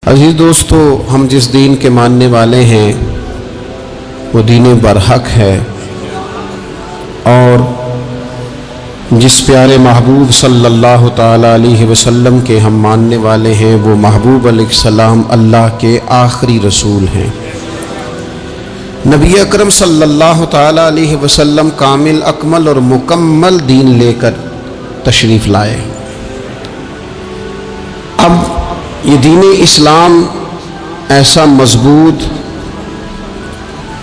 عزیز دوستو، ہم جس دین کے ماننے والے ہیں وہ دین برحق ہے، اور جس پیارے محبوب صلی اللہ تعالی علیہ وسلم کے ہم ماننے والے ہیں وہ محبوب علیہ السلام اللہ کے آخری رسول ہیں۔ نبی اکرم صلی اللہ تعالی علیہ وسلم کامل اکمل اور مکمل دین لے کر تشریف لائے۔ اب یہ دین اسلام ایسا مضبوط،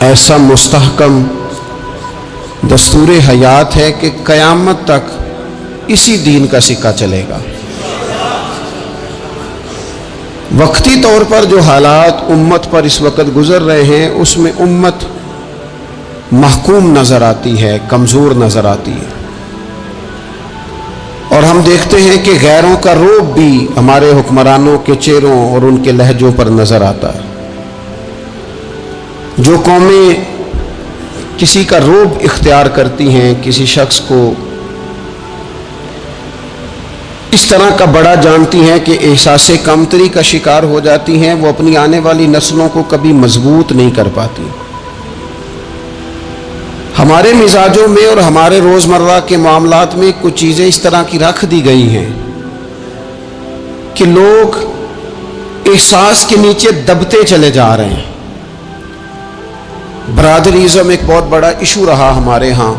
ایسا مستحکم دستور حیات ہے کہ قیامت تک اسی دین کا سکہ چلے گا۔ وقتی طور پر جو حالات امت پر اس وقت گزر رہے ہیں اس میں امت محکوم نظر آتی ہے، کمزور نظر آتی ہے، اور ہم دیکھتے ہیں کہ غیروں کا رعب بھی ہمارے حکمرانوں کے چہروں اور ان کے لہجوں پر نظر آتا ہے۔ جو قومیں کسی کا رعب اختیار کرتی ہیں، کسی شخص کو اس طرح کا بڑا جانتی ہیں کہ احساس کمتری کا شکار ہو جاتی ہیں، وہ اپنی آنے والی نسلوں کو کبھی مضبوط نہیں کر پاتی۔ ہمارے مزاجوں میں اور ہمارے روزمرہ کے معاملات میں کچھ چیزیں اس طرح کی رکھ دی گئی ہیں کہ لوگ احساس کے نیچے دبتے چلے جا رہے ہیں۔ برادریزم ایک بہت بڑا ایشو رہا ہمارے ہاں۔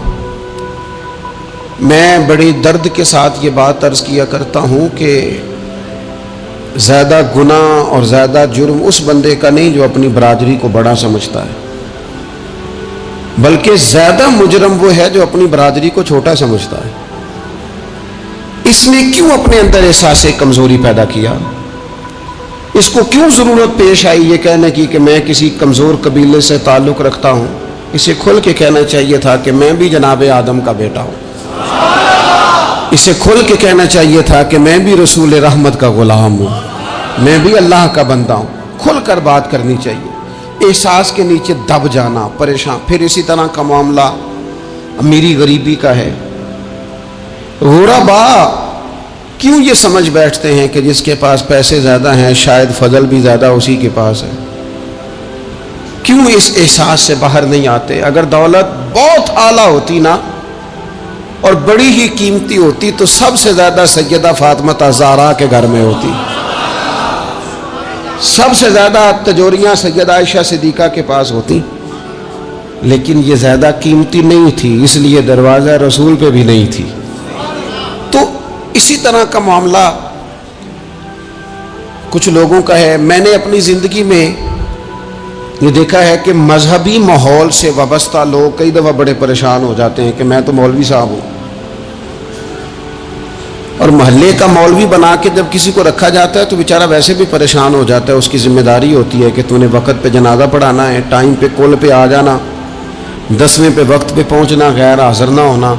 میں بڑی درد کے ساتھ یہ بات عرض کیا کرتا ہوں کہ زیادہ گناہ اور زیادہ جرم اس بندے کا نہیں جو اپنی برادری کو بڑا سمجھتا ہے، بلکہ زیادہ مجرم وہ ہے جو اپنی برادری کو چھوٹا سمجھتا ہے۔ اس نے کیوں اپنے اندر احساس کمزوری پیدا کیا؟ اس کو کیوں ضرورت پیش آئی یہ کہنے کی کہ میں کسی کمزور قبیلے سے تعلق رکھتا ہوں؟ اسے کھل کے کہنا چاہیے تھا کہ میں بھی جناب آدم کا بیٹا ہوں۔ اسے کھل کے کہنا چاہیے تھا کہ میں بھی رسول رحمت کا غلام ہوں، میں بھی اللہ کا بندہ ہوں۔ کھل کر بات کرنی چاہیے۔ احساس کے نیچے دب جانا، پریشان۔ پھر اسی طرح کا معاملہ امیری غریبی کا ہے۔ غربا کیوں یہ سمجھ بیٹھتے ہیں کہ جس کے پاس پیسے زیادہ ہیں شاید فضل بھی زیادہ اسی کے پاس ہے؟ کیوں اس احساس سے باہر نہیں آتے؟ اگر دولت بہت اعلیٰ ہوتی نا اور بڑی ہی قیمتی ہوتی تو سب سے زیادہ سیدہ فاطمہ زہرا کے گھر میں ہوتی، سب سے زیادہ تجوریاں سیدہ عائشہ صدیقہ کے پاس ہوتی، لیکن یہ زیادہ قیمتی نہیں تھی، اس لیے دروازہ رسول پہ بھی نہیں تھی۔ تو اسی طرح کا معاملہ کچھ لوگوں کا ہے۔ میں نے اپنی زندگی میں یہ دیکھا ہے کہ مذہبی ماحول سے وابستہ لوگ کئی دفعہ بڑے پریشان ہو جاتے ہیں کہ میں تو مولوی صاحب ہوں، اور محلے کا مولوی بنا کے جب کسی کو رکھا جاتا ہے تو بیچارہ ویسے بھی پریشان ہو جاتا ہے۔ اس کی ذمہ داری ہوتی ہے کہ تو نے وقت پہ جنازہ پڑھانا ہے، ٹائم پہ کل پہ آ جانا، 10ویں پہ وقت پہ پہنچنا، غیر حاضر نہ ہونا۔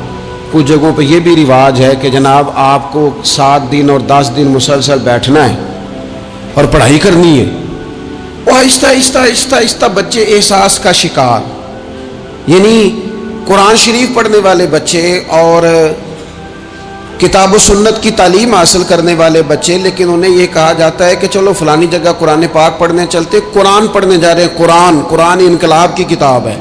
کچھ جگہوں پہ یہ بھی رواج ہے کہ جناب آپ کو 7 دن اور 10 دن مسلسل بیٹھنا ہے اور پڑھائی کرنی ہے۔ وہ آہستہ آہستہ آہستہ آہستہ بچے احساس کا شکار، یعنی قرآن شریف پڑھنے والے بچے اور کتاب و سنت کی تعلیم حاصل کرنے والے بچے، لیکن انہیں یہ کہا جاتا ہے کہ چلو فلانی جگہ قرآن پاک پڑھنے چلتے، قرآن پڑھنے جا رہے ہیں۔ قرآن انقلاب کی کتاب ہے،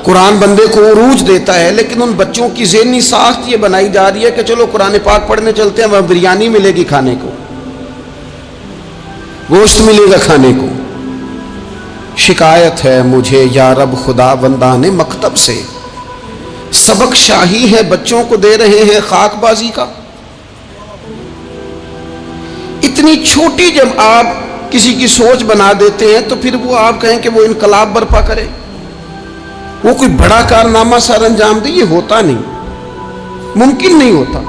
قرآن بندے کو عروج دیتا ہے، لیکن ان بچوں کی ذہنی ساخت یہ بنائی جا رہی ہے کہ چلو قرآن پاک پڑھنے چلتے ہیں، وہاں بریانی ملے گی کھانے کو، گوشت ملے گا کھانے کو۔ شکایت ہے مجھے یا رب خدا بندان مکتب سے، سبق شاہی ہے بچوں کو دے رہے ہیں خاک بازی کا۔ اتنی چھوٹی جب آپ کسی کی سوچ بنا دیتے ہیں تو پھر وہ آپ کہیں کہ وہ انقلاب برپا کرے، وہ کوئی بڑا کارنامہ سر انجام دے، یہ ہوتا نہیں، ممکن نہیں ہوتا۔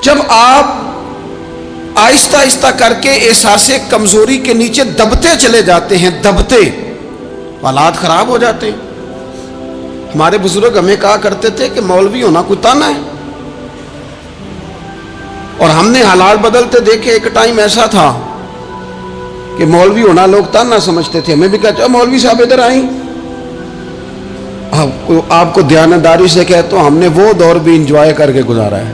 جب آپ آہستہ آہستہ کر کے احساس کمزوری کے نیچے دبتے چلے جاتے ہیں، دبتے، حالات خراب ہو جاتے ہیں۔ ہمارے بزرگ ہمیں کہا کرتے تھے کہ مولوی ہونا کوئی تانا ہے، اور ہم نے حالات بدلتے دیکھے۔ ایک ٹائم ایسا تھا کہ مولوی ہونا لوگ تانا سمجھتے تھے، ہمیں بھی کہا مولوی صاحب ادھر آئیں۔ آپ کو دیانتداری سے کہتا ہوں ہم نے وہ دور بھی انجوائے کر کے گزارا ہے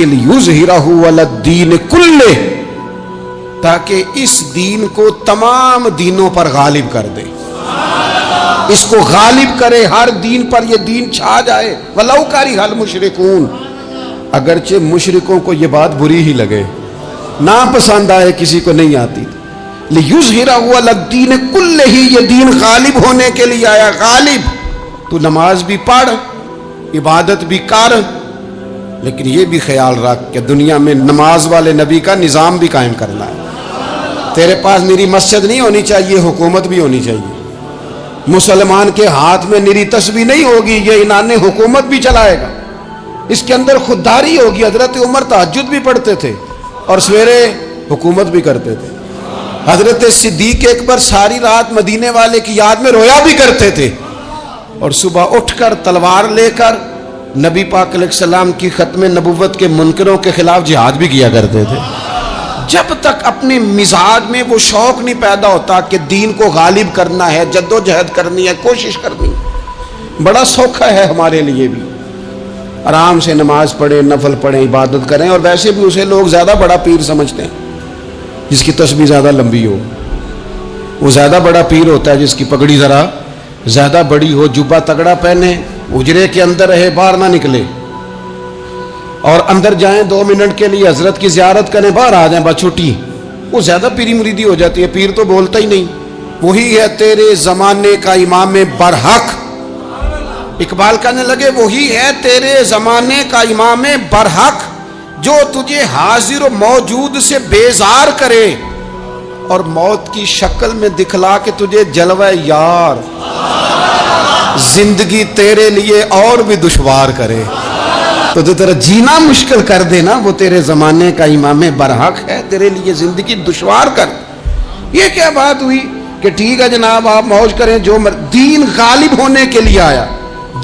کہ لیظہرہ علی الدین کلہ، تاکہ اس دین کو تمام دینوں پر غالب کر دے، اس کو غالب کرے، ہر دین پر یہ دین چھا جائے۔ وَلَوْ كَرِهَ الْمُشْرِكُونَ، اگرچہ مشرکوں کو یہ بات بری ہی لگے، ناپسند آئے، کسی کو نہیں آتی۔ لِيُظْهِرَهُ عَلَى الدِّينِ كُلِّهِ، یہ دین غالب ہونے کے لیے آیا۔ غالب، تو نماز بھی پڑھ، عبادت بھی کر، لیکن یہ بھی خیال رکھ کہ دنیا میں نماز والے نبی کا نظام بھی قائم کرنا ہے۔ تیرے پاس میری مسجد نہیں ہونی چاہیے، حکومت بھی ہونی چاہیے۔ مسلمان کے ہاتھ میں نری تسبیح نہیں ہوگی، یہ انان حکومت بھی چلائے گا۔ اس کے اندر خودداری ہوگی۔ حضرت عمر تہجد بھی پڑھتے تھے اور سویرے حکومت بھی کرتے تھے۔ حضرت صدیق اکبر ساری رات مدینے والے کی یاد میں رویا بھی کرتے تھے، اور صبح اٹھ کر تلوار لے کر نبی پاک علیہ السلام کی ختم نبوت کے منکروں کے خلاف جہاد بھی کیا کرتے تھے۔ جب تک اپنے مزاج میں وہ شوق نہیں پیدا ہوتا کہ دین کو غالب کرنا ہے، جد و جہد کرنی ہے، کوشش کرنی ہے، بڑا سوکھا ہے ہمارے لیے بھی۔ آرام سے نماز پڑھیں، نفل پڑھیں، عبادت کریں، اور ویسے بھی اسے لوگ زیادہ بڑا پیر سمجھتے ہیں جس کی تسبیح زیادہ لمبی ہو۔ وہ زیادہ بڑا پیر ہوتا ہے جس کی پگڑی ذرا زیادہ بڑی ہو، جبہ تگڑا پہنے، اجرے کے اندر رہے، باہر نہ نکلے، اور اندر جائیں 2 منٹ کے لیے حضرت کی زیارت کریں، باہر آ جائیں، بس چھٹی۔ وہ زیادہ پیری مریدی ہو جاتی ہے، پیر تو بولتا ہی نہیں۔ وہی ہے تیرے زمانے کا امام برحق، اقبال کہنے لگے وہی ہے تیرے زمانے کا امام برحق، جو تجھے حاضر و موجود سے بیزار کرے اور موت کی شکل میں دکھلا کے تجھے جلوہ یار، زندگی تیرے لیے اور بھی دشوار کرے، تو تیرا جینا مشکل کر دینا، وہ تیرے زمانے کا امام برحق ہے، تیرے لیے زندگی دشوار کر۔ یہ کیا بات ہوئی کہ ٹھیک ہے جناب آپ موج کریں، جو دین غالب ہونے کے لیے آیا،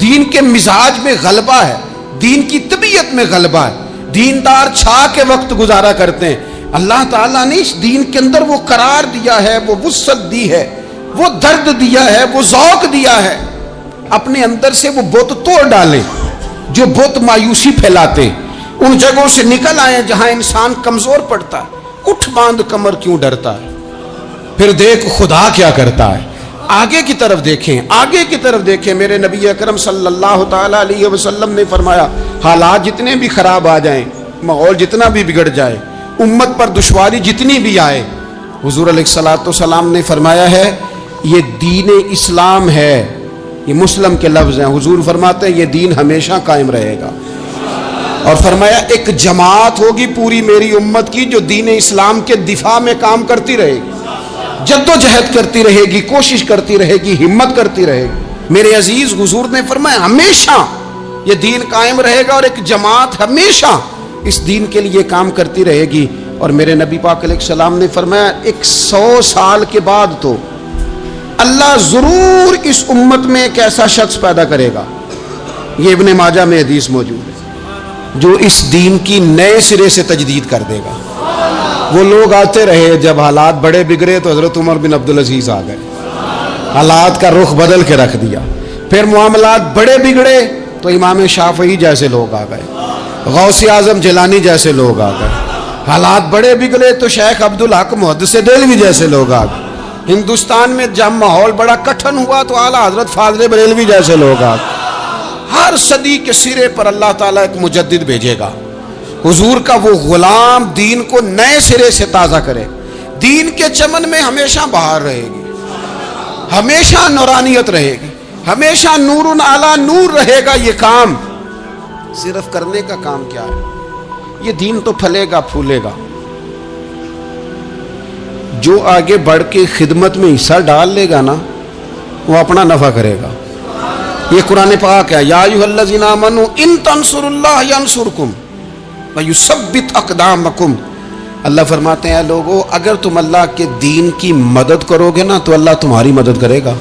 دین کے مزاج میں غلبہ ہے، دین کی طبیعت میں غلبہ ہے، دیندار چھا کے وقت گزارا کرتے ہیں۔ اللہ تعالیٰ نے اس دین کے اندر وہ قرار دیا ہے، وہ وسعت دی ہے، وہ درد دیا ہے، وہ ذوق دیا ہے۔ اپنے اندر سے وہ بت توڑ ڈالیں جو بت مایوسی پھیلاتے ہیں، ان جگہوں سے نکل آئیں جہاں انسان کمزور پڑتا ہے۔ اٹھ باندھ کمر کیوں ڈرتا ہے، پھر دیکھ خدا کیا کرتا ہے۔ آگے کی طرف دیکھیں، آگے کی طرف دیکھیں۔ میرے نبی اکرم صلی اللہ تعالیٰ علیہ وسلم نے فرمایا حالات جتنے بھی خراب آ جائیں، ماحول جتنا بھی بگڑ جائے، امت پر دشواری جتنی بھی آئے، حضور علیہ السلام نے فرمایا ہے یہ دین اسلام ہے۔ یہ مسلم کے لفظ ہیں، حضور فرماتے ہیں یہ دین ہمیشہ قائم رہے گا، اور فرمایا ایک جماعت ہوگی پوری میری امت کی جو دین اسلام کے دفاع میں کام کرتی رہے گی، جد و جہد کرتی رہے گی، کوشش کرتی رہے گی، ہمت کرتی رہے گی۔ میرے عزیز حضور نے فرمایا ہمیشہ یہ دین قائم رہے گا، اور ایک جماعت ہمیشہ اس دین کے لیے کام کرتی رہے گی۔ اور میرے نبی پاک علیہ السلام نے فرمایا 100 سال کے بعد تو اللہ ضرور اس امت میں ایک ایسا شخص پیدا کرے گا، یہ ابن ماجہ میں حدیث موجود ہے، جو اس دین کی نئے سرے سے تجدید کر دے گا۔ وہ لوگ آتے رہے، جب حالات بڑے بگڑے تو حضرت عمر بن عبدالعزیز آ گئے، حالات کا رخ بدل کے رکھ دیا۔ پھر معاملات بڑے بگڑے تو امام شافعی جیسے لوگ آ گئے، غوث اعظم جیلانی جیسے لوگ آ گئے۔ حالات بڑے بگڑے تو شیخ عبدالحق محدث دہلوی جیسے لوگ آ گئے۔ ہندوستان میں جب ماحول بڑا کٹھن ہوا تو اعلیٰ حضرت فاضل بریلوی جیسے لوگ آ گئے۔ ہر صدی کے سرے پر اللہ تعالیٰ ایک مجدد بھیجے گا، حضور کا وہ غلام دین کو نئے سرے سے تازہ کرے، دین کے چمن میں ہمیشہ بہار رہے گی، ہمیشہ نورانیت رہے گی، ہمیشہ نور اعلیٰ نور رہے گا۔ یہ کام صرف کرنے کا کام کیا ہے، یہ دین تو پھلے گا پھولے گا۔ جو آگے بڑھ کے خدمت میں حصہ ڈال لے گا نا، وہ اپنا نفع کرے گا۔ یہ قرآن پاک ہے، یا ایھا الذین آمنوا ان تنصروا اللہ ینصرکم ویثبت اقدامکم۔ اللہ فرماتے ہیں لوگو اگر تم اللہ کے دین کی مدد کرو گے نا تو اللہ تمہاری مدد کرے گا،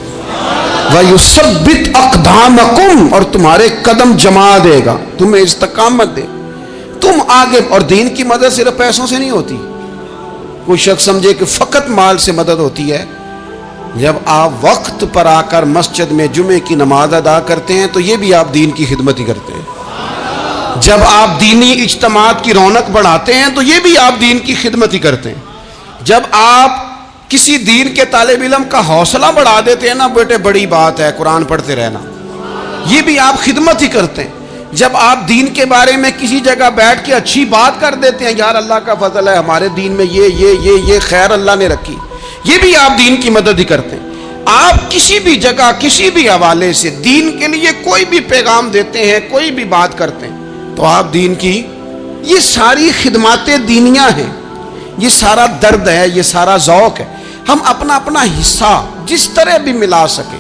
ویثبت اقدامکم، اور تمہارے قدم جما دے گا، تمہیں استقامت دے، تم آگے۔ اور دین کی مدد صرف پیسوں سے نہیں ہوتی۔ کوئی شخص سمجھے کہ فقط مال سے مدد ہوتی ہے، جب آپ وقت پر آ کر مسجد میں جمعے کی نماز ادا کرتے ہیں تو یہ بھی آپ دین کی خدمت ہی کرتے ہیں۔ جب آپ دینی اجتماعات کی رونق بڑھاتے ہیں تو یہ بھی آپ دین کی خدمت ہی کرتے ہیں. جب آپ کسی دین کے طالب علم کا حوصلہ بڑھا دیتے ہیں نا، بیٹے بڑی بات ہے قرآن پڑھتے رہنا، یہ بھی آپ خدمت ہی کرتے ہیں. جب آپ دین کے بارے میں کسی جگہ بیٹھ کے اچھی بات کر دیتے ہیں، یار اللہ کا فضل ہے ہمارے دین میں یہ خیر اللہ نے رکھی، یہ بھی آپ دین کی مدد ہی کرتے ہیں. آپ کسی بھی جگہ کسی بھی حوالے سے دین کے لیے کوئی بھی پیغام دیتے ہیں، کوئی بھی بات کرتے ہیں، تو آپ دین کی یہ ساری خدمات دینیاں ہیں، یہ سارا درد ہے، یہ سارا ذوق ہے. ہم اپنا اپنا حصہ جس طرح بھی ملا سکے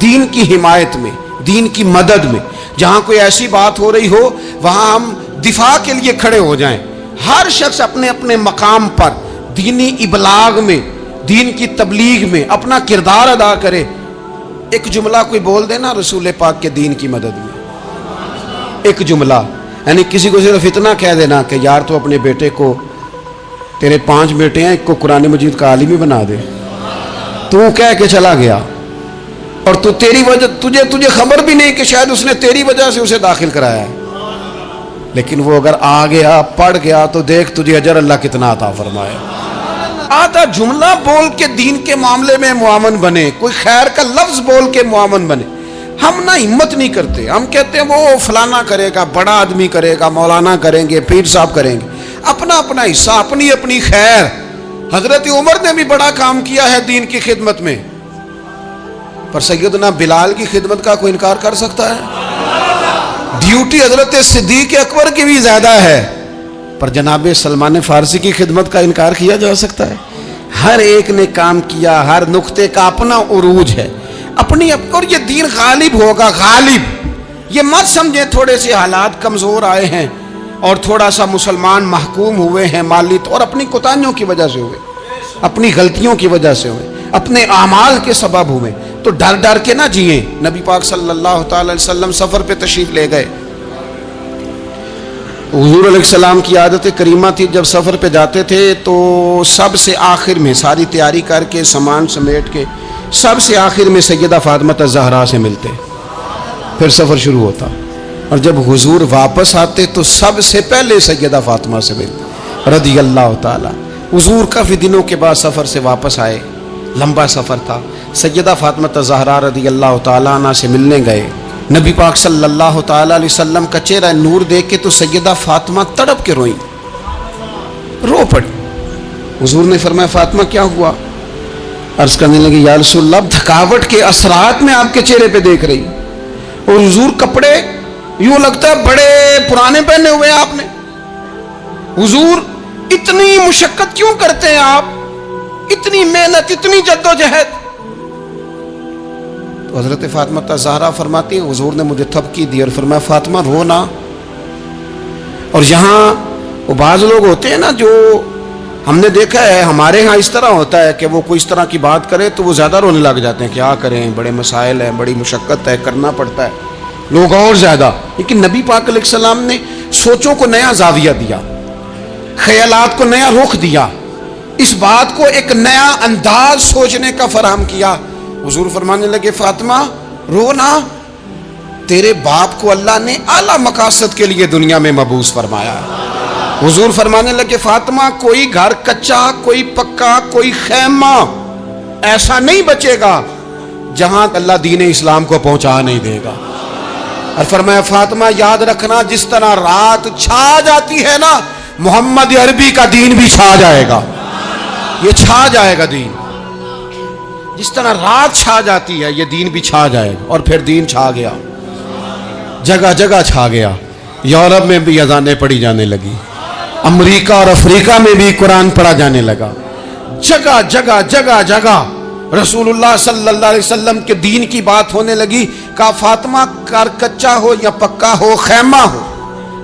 دین کی حمایت میں، دین کی مدد میں. جہاں کوئی ایسی بات ہو رہی ہو وہاں ہم دفاع کے لیے کھڑے ہو جائیں. ہر شخص اپنے اپنے مقام پر دینی ابلاغ میں، دین کی تبلیغ میں اپنا کردار ادا کرے. ایک جملہ کوئی بول دے نا رسول پاک کے دین کی مدد میں، ایک جملہ، یعنی کسی کو صرف اتنا کہہ دینا کہ یار تو اپنے بیٹے کو، تیرے 5 بیٹے ہیں، ایک کو قرآن مجید کا عالم ہی بنا دے. تو کہہ کے چلا گیا اور تو تیری وجہ تجھے خبر بھی نہیں کہ شاید اس نے تیری وجہ سے اسے داخل کرایا ہے. لیکن وہ اگر آ گیا پڑھ گیا تو دیکھ تجھے اجر اللہ کتنا عطا فرمائے. آدھا جملہ بول کے دین کے معاملے میں معاون بنے، کوئی خیر کا لفظ بول کے معاون بنے. ہم نہ ہمت نہیں کرتے، ہم کہتے ہیں وہ فلانا کرے گا، بڑا آدمی کرے گا، مولانا کریں گے، پیر صاحب کریں گے. اپنا اپنا حصہ، اپنی اپنی خیر. حضرت عمر نے بھی بڑا کام کیا ہے دین کی خدمت میں، پر سیدنا بلال کی خدمت کا کوئی انکار کر سکتا ہے؟ ڈیوٹی حضرت صدیق اکبر کی بھی زیادہ ہے، پر جناب سلمان فارسی کی خدمت کا انکار کیا جا سکتا ہے؟ ہر ایک نے کام کیا، ہر نقطے کا اپنا عروج ہے، اپنی. اور یہ دین غالب ہوگا، غالب. یہ مت سمجھیں تھوڑے سے حالات کمزور آئے ہیں اور تھوڑا سا مسلمان محکوم ہوئے ہیں مالی اور اپنی کوتاہیوں کی وجہ سے ہوئے، اپنی غلطیوں کی وجہ سے ہوئے، اپنے اعمال کے سبب ہوئے. تو ڈر ڈر کے نہ جئیں. نبی پاک صلی اللہ تعالی علیہ وسلم سفر پہ تشریف لے گئے. حضور علیہ السلام کی عادت کریمہ تھی جب سفر پہ جاتے تھے تو سب سے آخر میں ساری تیاری کر کے سامان سمیٹ کے سب سے آخر میں سیدہ فاطمہ الزہرا سے ملتے، پھر سفر شروع ہوتا. اور جب حضور واپس آتے تو سب سے پہلے سیدہ فاطمہ سے ملتے رضی اللہ تعالی. حضور کافی دنوں کے بعد سفر سے واپس آئے، لمبا سفر تھا. سیدہ فاطمہ الزہرا رضی اللہ تعالیٰ عنہ سے ملنے گئے. نبی پاک صلی اللہ تعالیٰ علیہ وسلم کا چہرہ نور دیکھ کے تو سیدہ فاطمہ تڑپ کے روئیں، رو پڑی. حضور نے فرمایا فاطمہ کیا ہوا؟ عرض کرنے لگی یا رسول اللہ تھکاوٹ کے اثرات میں آپ کے چہرے پہ دیکھ رہی. اور حضور کپڑے یوں لگتا ہے بڑے پرانے پہنے ہوئے ہیں آپ نے. حضور اتنی مشقت کیوں کرتے ہیں آپ، اتنی محنت، اتنی جدوجہد؟ تو حضرت فاطمہ الزہرا فرماتی ہیں حضور نے مجھے تھپکی دی اور فرمایا فاطمہ رو نا. اور یہاں وہ بعض لوگ ہوتے ہیں نا جو ہم نے دیکھا ہے ہمارے ہاں اس طرح ہوتا ہے کہ وہ کوئی اس طرح کی بات کرے تو وہ زیادہ رونے لگ جاتے ہیں. کیا کریں، بڑے مسائل ہیں، بڑی مشقت ہے، کرنا پڑتا ہے، لوگ اور زیادہ. لیکن نبی پاک علیہ السلام نے سوچوں کو نیا زاویہ دیا، خیالات کو نیا رخ دیا، اس بات کو ایک نیا انداز سوچنے کا فراہم کیا. حضور فرمانے لگے فاطمہ رو نا، تیرے باپ کو اللہ نے اعلیٰ مقاصد کے لیے دنیا میں مبعوث فرمایا ہے. حضور فرمانے لگے فاطمہ کوئی گھر کچا، کوئی پکا، کوئی خیمہ ایسا نہیں بچے گا جہاں اللہ دین اسلام کو پہنچا نہیں دے گا. اور فرمایا فاطمہ یاد رکھنا جس طرح رات چھا جاتی ہے نا، محمد عربی کا دین بھی چھا جائے گا، یہ چھا جائے گا دین. جس طرح رات چھا جاتی ہے یہ دین بھی چھا جائے گا. اور پھر دین چھا گیا، جگہ جگہ چھا گیا. یورپ میں بھی اذانیں پڑھی جانے لگی، امریکہ اور افریقہ میں بھی قرآن پڑھا جانے لگا. جگہ جگہ جگہ جگہ رسول اللہ صلی اللہ علیہ وسلم کے دین کی بات ہونے لگی. کہا فاطمہ گھر کچا ہو یا پکا ہو، خیمہ ہو،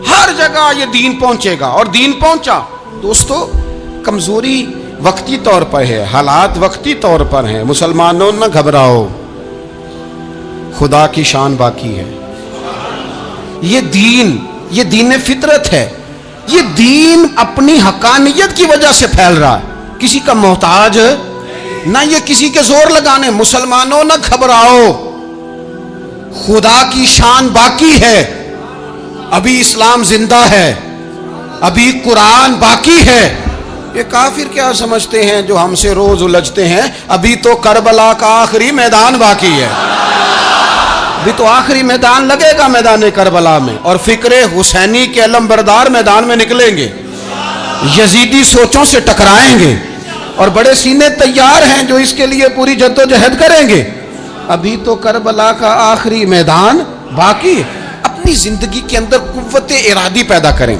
ہر جگہ یہ دین پہنچے گا. اور دین پہنچا. دوستو کمزوری وقتی طور پر ہے، حالات وقتی طور پر ہیں. مسلمانوں نہ گھبراؤ، خدا کی شان باقی ہے. یہ دین فطرت ہے. یہ دین اپنی حقانیت کی وجہ سے پھیل رہا ہے، کسی کا محتاج نہ یہ کسی کے زور لگانے. مسلمانوں نہ گھبراؤ، خدا کی شان باقی ہے. ابھی اسلام زندہ ہے, ابھی قرآن باقی ہے. یہ کافر کیا سمجھتے ہیں جو ہم سے روز الجھتے ہیں, ابھی تو کربلا کا آخری میدان باقی ہے, ابھی تو آخری میدان لگے گا میدان کربلا میں, اور فکر حسینی کے علم بردار میدان میں نکلیں گے, یزیدی سوچوں سے ٹکرائیں گے, اور بڑے سینے تیار ہیں جو اس کے لیے پوری جدوجہد کریں گے. ابھی تو کربلا کا آخری میدان باقی ہے. اپنی زندگی کے اندر قوت ارادی پیدا کریں,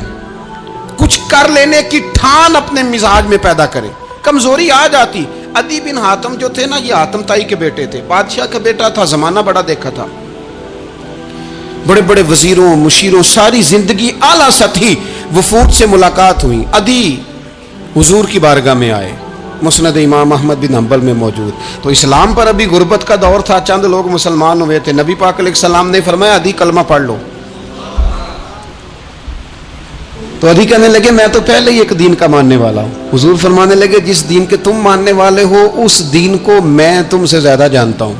کچھ کر لینے کی ٹھان اپنے مزاج میں پیدا کریں. کمزوری آ جاتی. عدی بن حاتم جو تھے نا, یہ حاتم تائی کے بیٹے تھے, بادشاہ کا بیٹا تھا, زمانہ بڑا دیکھا تھا, بڑے بڑے وزیروں مشیروں, ساری زندگی اعلیٰ سطحی وفود سے ملاقات ہوئی. عدی حضور کی بارگاہ میں آئے, مسند امام احمد بن حنبل میں موجود. تو اسلام پر ابھی غربت کا دور تھا, چند لوگ مسلمان ہوئے تھے. نبی پاک علیہ السلام نے فرمایا عدی کلمہ پڑھ لو. تو عدی کہنے لگے میں تو پہلے ہی ایک دین کا ماننے والا ہوں. حضور فرمانے لگے جس دین کے تم ماننے والے ہو اس دین کو میں تم سے زیادہ جانتا ہوں.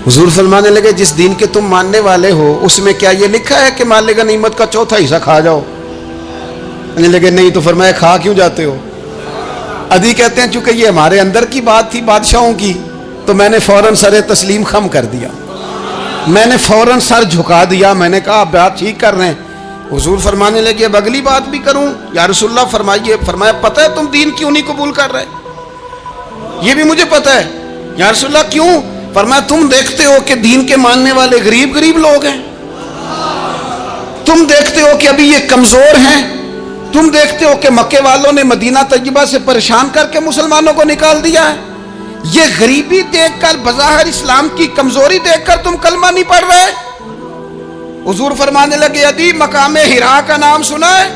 حضور فرمانے لگے جس دین کے تم ماننے والے ہو اس میں کیا یہ لکھا ہے کہ مال غنیمت کا چوتھا حصہ کھا جاؤ؟ کہنے لگے نہیں. تو فرمایا کھا کیوں جاتے ہو؟ عدی کہتے ہیں چونکہ یہ ہمارے اندر کی بات تھی بادشاہوں کی, تو میں نے فوراً سر تسلیم خم کر دیا, میں نے فوراً سر جھکا دیا. میں نے کہا آپ بات ٹھیک کر رہے ہیں. حضور فرمانے لگے اب اگلی بات بھی کروں یا رسول اللہ فرمائیے. فرمایا پتہ ہے تم دین کیوں نہیں قبول کر رہے؟ یہ بھی مجھے پتہ ہے. یا رسول اللہ کیوں؟ فرمایا تم دیکھتے ہو کہ دین کے ماننے والے غریب غریب لوگ ہیں, تم دیکھتے ہو کہ ابھی یہ کمزور ہیں, تم دیکھتے ہو کہ مکے والوں نے مدینہ طیبہ سے پریشان کر کے مسلمانوں کو نکال دیا ہے. یہ غریبی دیکھ کر, بظاہر اسلام کی کمزوری دیکھ کر تم کلمہ نہیں پڑھ رہے. حضور فرمانے لگے عدی مقام حرا کا نام سنا ہے؟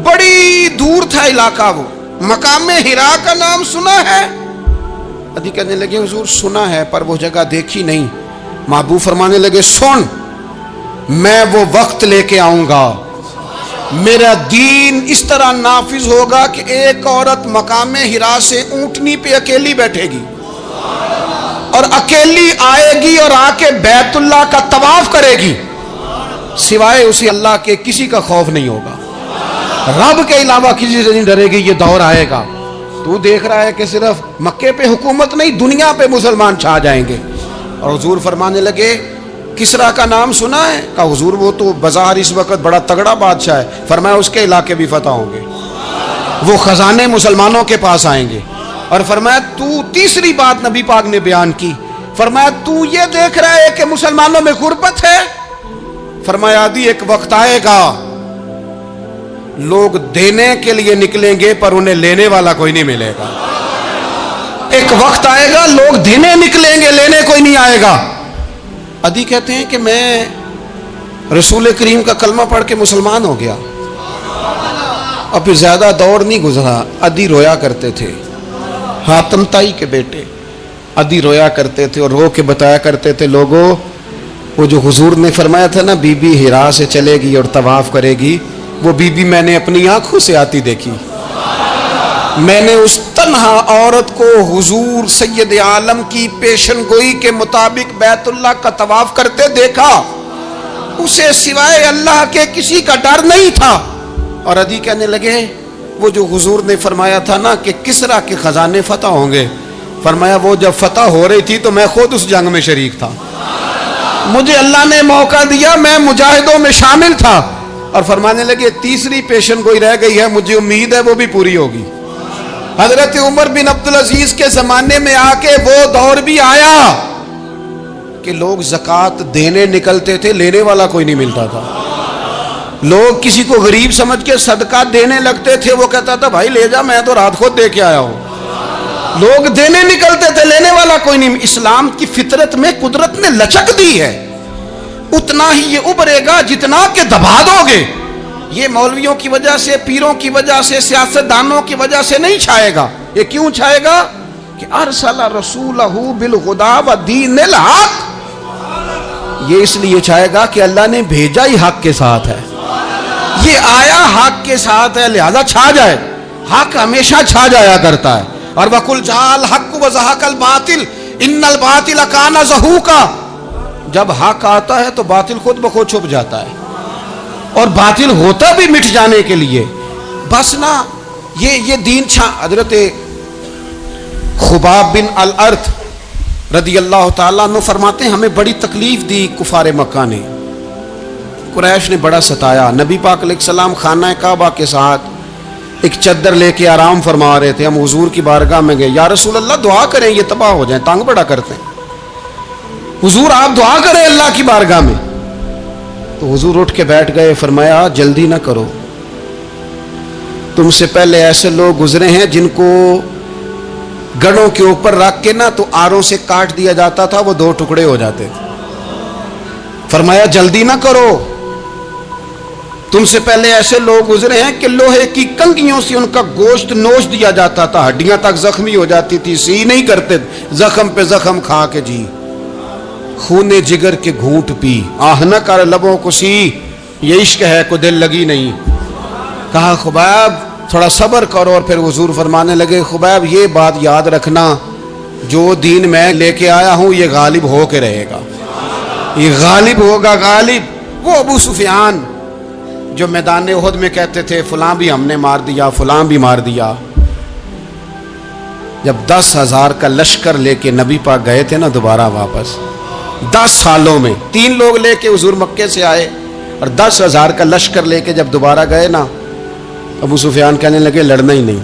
بڑی دور تھا علاقہ وہ, مقام حرا کا نام سنا ہے؟ عدی کہنے لگے حضور سنا ہے پر وہ جگہ دیکھی نہیں. محبوب فرمانے لگے سن, میں وہ وقت لے کے آؤں گا, میرا دین اس طرح نافذ ہوگا کہ ایک عورت مقام حرا سے اونٹنی پہ اکیلی بیٹھے گی اور اکیلی آئے گی اور آ کے بیت اللہ کا طواف کرے گی, سوائے اسی اللہ کے کسی کا خوف نہیں ہوگا, رب کے علاوہ کسی سے نہیں ڈرے گی. یہ دور آئے گا. تو دیکھ رہا ہے کہ صرف مکے پہ حکومت نہیں, دنیا پہ مسلمان چھا جائیں گے. اور حضور فرمانے لگے کسرا کا نام سنا ہے؟ کہا حضور وہ تو بظاہر اس وقت بڑا تگڑا بادشاہ ہے. فرمایا اس کے علاقے بھی فتح ہوں گے, وہ خزانے مسلمانوں کے پاس آئیں گے. اور فرمایا تو تیسری بات نبی پاک نے بیان کی, فرمایا تو یہ دیکھ رہا ہے کہ مسلمانوں میں غربت ہے؟ فرمایا عدی ایک وقت آئے گا لوگ دینے کے لیے نکلیں گے پر انہیں لینے والا کوئی نہیں ملے گا. ایک وقت آئے گا لوگ دینے نکلیں گے, لینے کوئی نہیں آئے گا. عدی کہتے ہیں کہ میں رسول کریم کا کلمہ پڑھ کے مسلمان ہو گیا, اور پھر زیادہ دور نہیں گزرا. عدی رویا کرتے تھے, حاتم تائی کے بیٹے عدی رویا کرتے تھے اور رو کے بتایا کرتے تھے لوگوں وہ جو حضور نے فرمایا تھا نا بی بی حرا سے چلے گی اور طواف کرے گی, وہ بی بی میں نے اپنی آنکھوں سے آتی دیکھی. میں نے اس تنہا عورت کو حضور سید عالم کی پیشن گوئی کے مطابق بیت اللہ کا طواف کرتے دیکھا, اسے سوائے اللہ کے کسی کا ڈر نہیں تھا. اور عدی کہنے لگے وہ جو حضور نے فرمایا تھا نا کہ کسرا کے خزانے فتح ہوں گے, فرمایا وہ جب فتح ہو رہی تھی تو میں خود اس جنگ میں شریک تھا, مجھے اللہ نے موقع دیا, میں مجاہدوں میں شامل تھا. اور فرمانے لگے تیسری پیشن گوئی رہ گئی ہے, مجھے امید ہے وہ بھی پوری ہوگی. حضرت عمر بن عبدالعزیز کے زمانے میں آ کے وہ دور بھی آیا کہ لوگ زکوٰۃ دینے نکلتے تھے, لینے والا کوئی نہیں ملتا تھا. لوگ کسی کو غریب سمجھ کے صدقہ دینے لگتے تھے, وہ کہتا تھا بھائی لے جا, میں تو رات خود دے کے آیا ہوں. لوگ دینے نکلتے تھے, لینے والا کوئی نہیں. اسلام کی فطرت میں قدرت نے لچک دی ہے, اتنا ہی یہ ابھرے گا جتنا کہ دبا دو گے. یہ مولویوں کی وجہ سے, پیروں کی وجہ سے, سیاستدانوں کی وجہ سے نہیں چھائے گا. یہ کیوں چھائے گا کہ ارسل رسولہ بالہدی ودین الحق, یہ اس لیے چھائے گا کہ اللہ نے بھیجا ہی حق کے ساتھ ہے, یہ آیا حق کے ساتھ ہے, لہذا چھا جائے. حق ہمیشہ چھا جایا کرتا ہے. اور وَقُلْ جَاءَ الْحَقُّ وَزَهَقَ الْبَاطِلُ إِنَّ الْبَاطِلَ كَانَ زَهُوقًا, جب حق آتا ہے تو باطل خود بخود چھپ جاتا ہے، اور باطل ہوتا بھی مٹ جانے کے لیے بس نا یہ دین حضرت خباب بن الارت رضی اللہ تعالیٰ عنہ فرماتے ہیں ہمیں بڑی تکلیف دی کفار مکہ نے، قریش نے بڑا ستایا. نبی پاک علیہ السلام خانہ کعبہ کے ساتھ ایک چادر لے کے آرام فرما رہے تھے. ہم حضور کی بارگاہ میں گئے، یا رسول اللہ دعا کریں یہ تباہ ہو جائیں، تنگ بڑا کرتے ہیں. حضور آپ دعا کریں اللہ کی بارگاہ میں. تو حضور اٹھ کے بیٹھ گئے، فرمایا جلدی نہ کرو، تم سے پہلے ایسے لوگ گزرے ہیں جن کو گڑوں کے اوپر رکھ کے نا تو آروں سے کاٹ دیا جاتا تھا، وہ 2 ٹکڑے ہو جاتے تھے. فرمایا جلدی نہ کرو، تم سے پہلے ایسے لوگ گزرے ہیں کہ لوہے کی کنگھیوں سے ان کا گوشت نوچ دیا جاتا تھا، ہڈیاں تک زخمی ہو جاتی تھی، سی نہیں کرتے، زخم پہ زخم کھا کے جی خون جگر کے گھونٹ پی، آہ نہ کر لبوں کو سی، یہ عشق ہے کو دل لگی نہیں. کہا خباب تھوڑا صبر کرو، اور پھر حضور فرمانے لگے خباب یہ بات یاد رکھنا، جو دین میں لے کے آیا ہوں یہ غالب ہو کے رہے گا، یہ غالب ہوگا غالب. وہ ابو سفیان جو میدان احد میں کہتے تھے فلاں بھی ہم نے مار دیا، فلاں بھی مار دیا، جب 10,000 کا لشکر لے کے نبی پاک گئے تھے نا دوبارہ واپس 10 سالوں میں 3 لوگ لے کے حضور مکے سے آئے، اور 10,000 کا لشکر لے کے جب دوبارہ گئے نا، ابو سفیان کہنے لگے لڑنا ہی نہیں،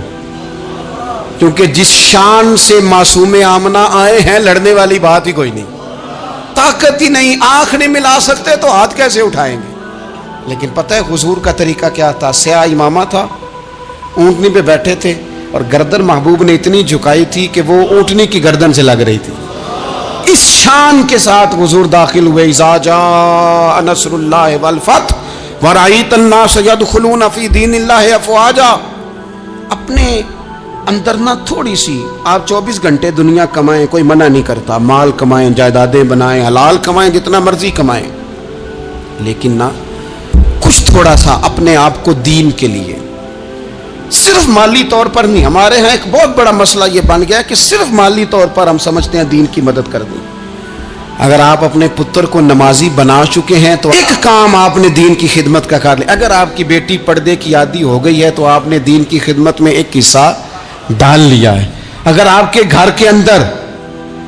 کیونکہ جس شان سے معصوم آمنہ آئے ہیں لڑنے والی بات ہی کوئی نہیں، طاقت ہی نہیں، آنکھ نہیں ملا سکتے تو ہاتھ کیسے اٹھائیں گے. لیکن پتہ ہے حضور کا طریقہ کیا تھا؟ سیاہ امامہ تھا، اونٹنی پہ بیٹھے تھے، اور گردن محبوب نے اتنی جھکائی تھی کہ وہ اونٹنی کی گردن سے لگ رہی تھی. اس شان کے ساتھ حضور داخل ہوئے. اذا جاء نصر اللہ والفتح ورأیت الناس يدخلون فی دین اللہ افواجا. اپنے اندر نہ تھوڑی سی آپ 24 گھنٹے دنیا کمائیں، کوئی منع نہیں کرتا، مال کمائیں، جائیدادیں بنائیں، حلال کمائیں، جتنا مرضی کمائیں، لیکن نہ کچھ تھوڑا سا اپنے آپ کو دین کے لیے، صرف مالی طور پر نہیں. ہمارے ہاں ایک بہت بڑا مسئلہ یہ بن گیا کہ صرف مالی طور پر ہم سمجھتے ہیں دین کی مدد کر دیں. اگر آپ اپنے پتر کو نمازی بنا چکے ہیں تو ایک کام آپ نے دین کی خدمت کا کر لیا. اگر آپ کی بیٹی پردے کی عادی ہو گئی ہے تو آپ نے دین کی خدمت میں ایک حصہ ڈال لیا ہے. اگر آپ کے گھر کے اندر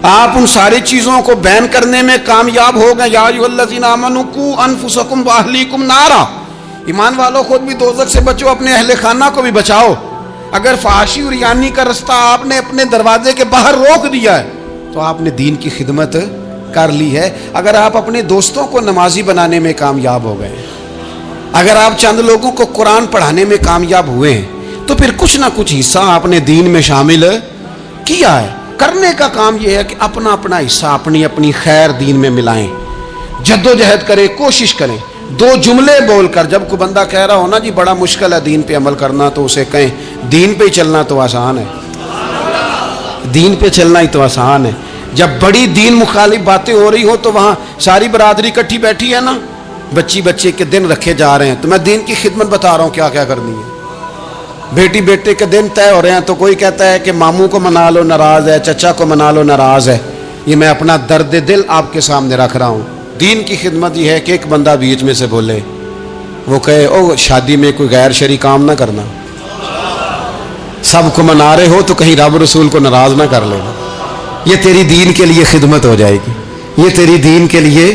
آپ ان ساری چیزوں کو بین کرنے میں کامیاب ہو گئے، یا ایھا الذین آمنوا قوا انفسکم واہلیکم نارا، ایمان والوں خود بھی دوزخ سے بچو، اپنے اہل خانہ کو بھی بچاؤ. اگر فحاشی اور یانی کا رستہ آپ نے اپنے دروازے کے باہر روک دیا ہے تو آپ نے دین کی خدمت کر لی ہے. اگر آپ اپنے دوستوں کو نمازی بنانے میں کامیاب ہو گئے، اگر آپ چند لوگوں کو قرآن پڑھانے میں کامیاب ہوئے ہیں، تو پھر کچھ نہ کچھ حصہ آپ نے دین میں شامل کیا ہے. کرنے کا کام یہ ہے کہ اپنا اپنا حصہ اپنی اپنی خیر دین میں ملائیں، جدوجہد کریں، کوشش کریں. 2 جملے بول کر، جب کوئی بندہ کہہ رہا ہو نا جی بڑا مشکل ہے دین پہ عمل کرنا، تو اسے کہیں دین پہ ہی چلنا تو آسان ہے، دین پہ چلنا ہی تو آسان ہے. جب بڑی دین مخالف باتیں ہو رہی ہو تو وہاں ساری برادری اکٹھی بیٹھی ہے نا، بچے کے دن رکھے جا رہے ہیں، تو میں دین کی خدمت بتا رہا ہوں کیا کیا کرنی ہے. بیٹے کے دن طے ہو رہے ہیں تو کوئی کہتا ہے کہ ماموں کو منا لو ناراض ہے، چچا کو منا لو ناراض ہے. یہ میں اپنا درد دل آپ کے سامنے رکھ رہا ہوں. دین کی خدمت یہ ہے کہ ایک بندہ بیچ میں سے بولے، وہ کہے او شادی میں کوئی غیر شرعی کام نہ کرنا، سب کو منا رہے ہو تو کہیں رب رسول کو ناراض نہ کر لینا. یہ تیری دین کے لیے خدمت ہو جائے گی، یہ تیری دین کے لیے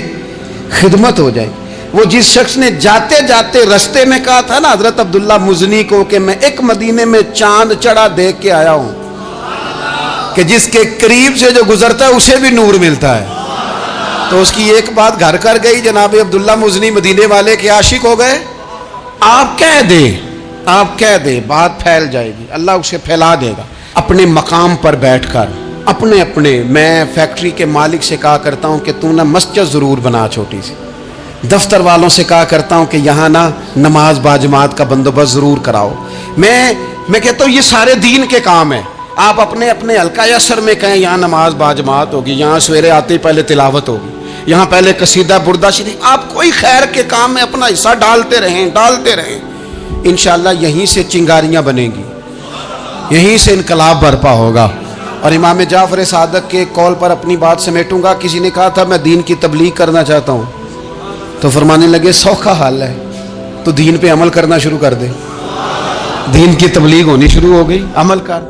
خدمت ہو جائے گی. وہ جس شخص نے جاتے جاتے رستے میں کہا تھا نا حضرت عبداللہ مزنی کو کہ میں ایک مدینے میں چاند چڑھا دیکھ کے آیا ہوں کہ جس کے قریب سے جو گزرتا ہے اسے بھی نور ملتا ہے، تو اس کی ایک بات گھر کر گئی، جناب عبداللہ مزنی مدینے والے کے عاشق ہو گئے. آپ کہہ دیں بات پھیل جائے گی، اللہ اسے پھیلا دے گا. اپنے مقام پر بیٹھ کر اپنے میں فیکٹری کے مالک سے کہا کرتا ہوں کہ تو نہ مسجد ضرور بنا چھوٹی سی، دفتر والوں سے کہا کرتا ہوں کہ یہاں نہ نماز باجماعت کا بندوبست ضرور کراؤ. میں کہتا ہوں یہ سارے دین کے کام ہیں. آپ اپنے حلقہ اثر میں کہیں یہاں نماز باجماعت ہوگی، یہاں سویرے آتے ہی پہلے تلاوت ہوگی، یہاں پہلے قصیدہ بردہ شریف. آپ کوئی خیر کے کام میں اپنا حصہ ڈالتے رہیں. انشاءاللہ یہیں سے چنگاریاں بنیں گی، یہیں سے انقلاب برپا ہوگا. اور امام جعفر صادق کے قول پر اپنی بات سمیٹوں گا. کسی نے کہا تھا میں دین کی تبلیغ کرنا چاہتا ہوں, تو فرمانے لگے سوکھا حال ہے, تو دین پہ عمل کرنا شروع کر دے. دین کی تبلیغ ہونی شروع ہو گئی, عمل کر.